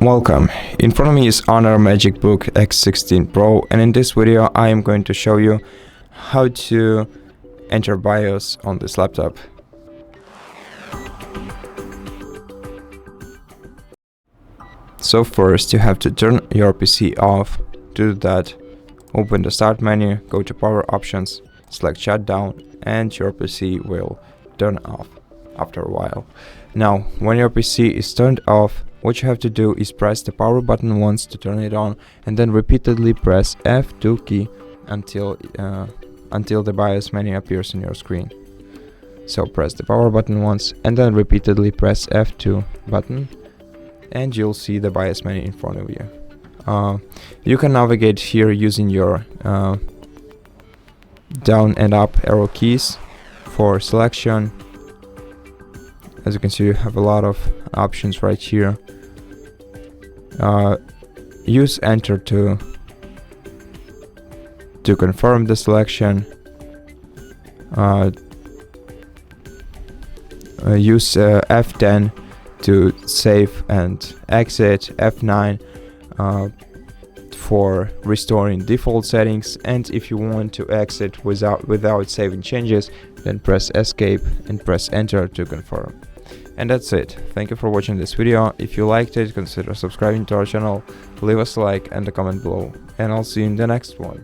Welcome. In front of me is HONOR MagicBook X16 Pro, and in this video I am going to show you how to enter BIOS on this laptop. So first you have to turn your PC off. To do that, open the start menu, go to power options, select shutdown, and your PC will turn off after a while. Now when your PC is turned off, what you have to do is press the power button once to turn it on, and then repeatedly press F2 key until the BIOS menu appears on your screen. So press the power button once and then repeatedly press F2 button, and you'll see the BIOS menu in front of you. You can navigate here using your down and up arrow keys for selection. As you can see, you have a lot of options right here. Use enter to confirm the selection. Use F10 to save and exit, F9 for restoring default settings, and if you want to exit without saving changes, then press escape and press enter to confirm. And that's it. Thank you for watching this video. If you liked it, consider subscribing to our channel, leave us a like and a comment below, and I'll see you in the next one.